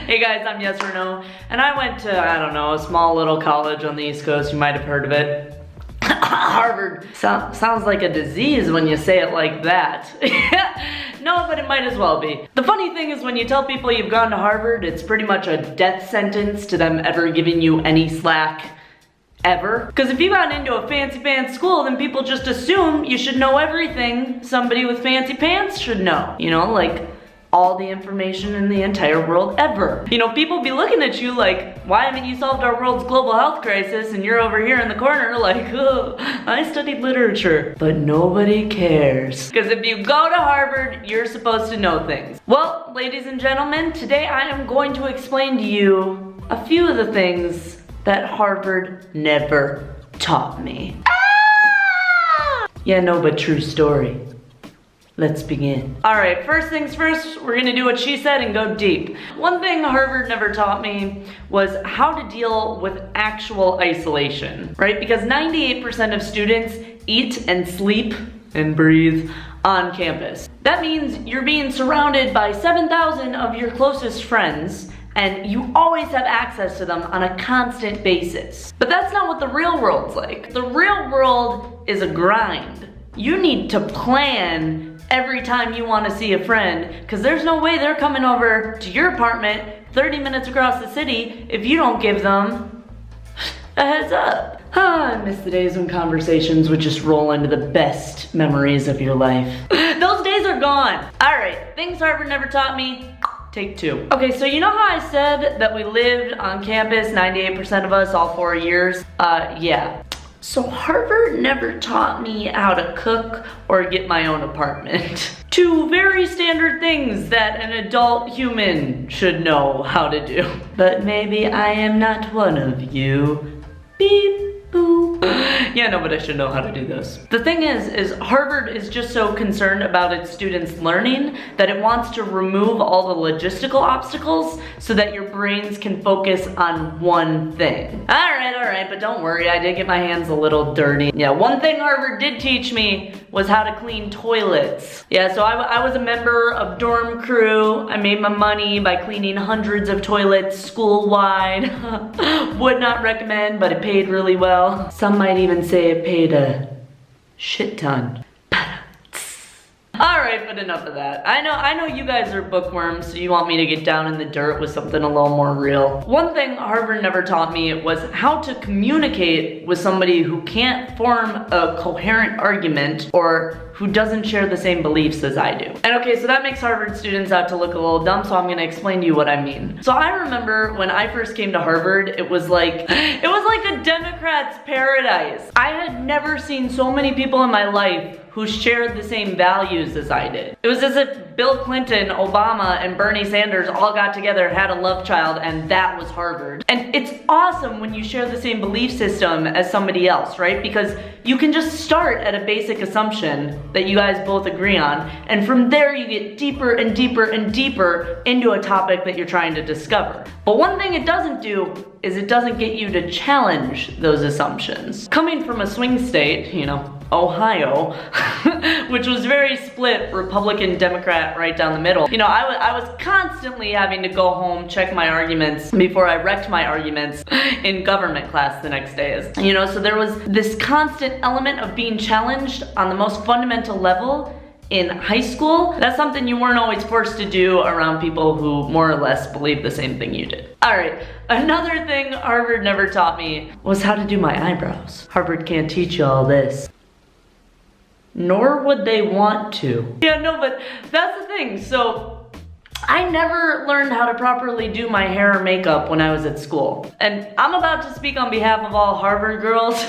Hey guys, I'm Yes or No, and I went to, I don't know, a small little college on the East Coast. You might have heard of it. Harvard. Sounds like a disease when you say it like that. No, but it might as well be. The funny thing is when you tell people you've gone to Harvard, it's pretty much a death sentence to them ever giving you any slack. Ever. Because if you got into a fancy pants school, then people just assume you should know everything somebody with fancy pants should know. You know, like all the information in the entire world ever. You know, people be looking at you like, why haven't you solved our world's global health crisis? And you're over here in the corner like, oh, I studied literature. But nobody cares. Because if you go to Harvard, you're supposed to know things. Well, ladies and gentlemen, today I am going to explain to you a few of the things that Harvard never taught me. Ah! Yeah, no, but true story. Let's begin. All right, first things first, we're gonna do what she said and go deep. One thing Harvard never taught me was how to deal with actual isolation, right? Because 98% of students eat and sleep and breathe on campus. That means you're being surrounded by 7,000 of your closest friends, and you always have access to them on a constant basis. But that's not what the real world's like. The real world is a grind. You need to plan every time you want to see a friend, because there's no way they're coming over to your apartment 30 minutes across the city if you don't give them a heads up. I miss the days when conversations would just roll into the best memories of your life. Those days are gone. All right, things Harvard never taught me. Take two. Okay, so you know how I said that we lived on campus, 98% of us, all 4 years? Yeah. So Harvard never taught me how to cook or get my own apartment. Two very standard things that an adult human should know how to do. But maybe I am not one of you. Beep. Boop. Yeah, no, but I should know how to do those. The thing is Harvard is just so concerned about its students learning that it wants to remove all the logistical obstacles so that your brains can focus on one thing. All right, but don't worry, I did get my hands a little dirty. Yeah, one thing Harvard did teach me was how to clean toilets. Yeah, so I was a member of dorm crew. I made my money by cleaning hundreds of toilets school-wide. Would not recommend, but it paid really well. Some might even say it paid a shit ton. Alright, but enough of that. I know you guys are bookworms, so you want me to get down in the dirt with something a little more real. One thing Harvard never taught me was how to communicate with somebody who can't form a coherent argument or who doesn't share the same beliefs as I do. And okay, so that makes Harvard students out to look a little dumb, so I'm gonna explain to you what I mean. So I remember when I first came to Harvard, it was like a Democrat's paradise. I had never seen so many people in my life who shared the same values as I did. It was as if Bill Clinton, Obama, and Bernie Sanders all got together, had a love child, and that was Harvard. And it's awesome when you share the same belief system as somebody else, right? Because you can just start at a basic assumption that you guys both agree on, and from there you get deeper and deeper and deeper into a topic that you're trying to discover. But one thing it doesn't do is it doesn't get you to challenge those assumptions. Coming from a swing state, you know, Ohio, which was very split Republican, Democrat, right down the middle. You know, I was constantly having to go home, check my arguments before I wrecked my arguments in government class the next day. You know, so there was this constant element of being challenged on the most fundamental level in high school. That's something you weren't always forced to do around people who more or less believe the same thing you did. All right, another thing Harvard never taught me was how to do my eyebrows. Harvard can't teach you all this. Nor would they want to. Yeah, no, but that's the thing. So I never learned how to properly do my hair or makeup when I was at school. And I'm about to speak on behalf of all Harvard girls.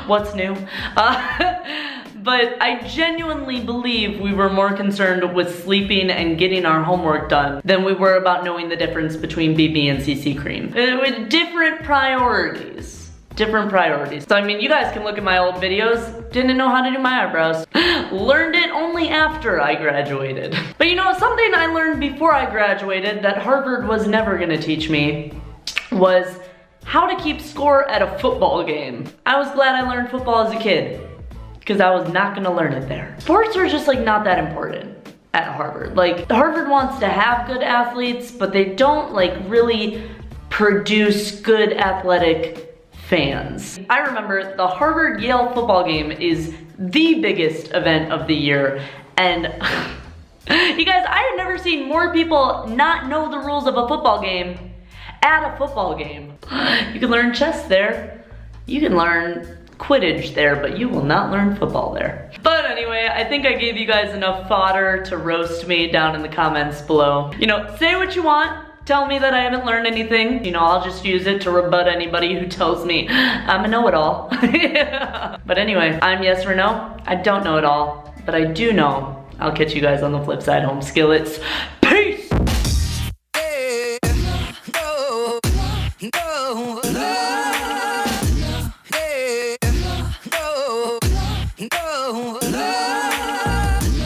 What's new? But I genuinely believe we were more concerned with sleeping and getting our homework done than we were about knowing the difference between BB and CC cream. With different priorities. Different priorities. So I mean, you guys can look at my old videos. Didn't know how to do my eyebrows. Learned it only after I graduated. But you know, something I learned before I graduated that Harvard was never gonna teach me was how to keep score at a football game. I was glad I learned football as a kid, because I was not gonna learn it there. Sports are just like not that important. at Harvard. Like, Harvard wants to have good athletes, but they don't like really produce good athletic fans. I remember the Harvard-Yale football game is the biggest event of the year, and you guys, I have never seen more people not know the rules of a football game at a football game. You can learn chess there. You can learn Quidditch there, but you will not learn football there. But anyway, I think I gave you guys enough fodder to roast me down in the comments below. You know, say what you want. Tell me that I haven't learned anything. You know, I'll just use it to rebut anybody who tells me I'm a know-it-all. But anyway, I'm Yes or No. I don't know it all, but I do know. I'll catch you guys on the flip side, home skillets. Peace!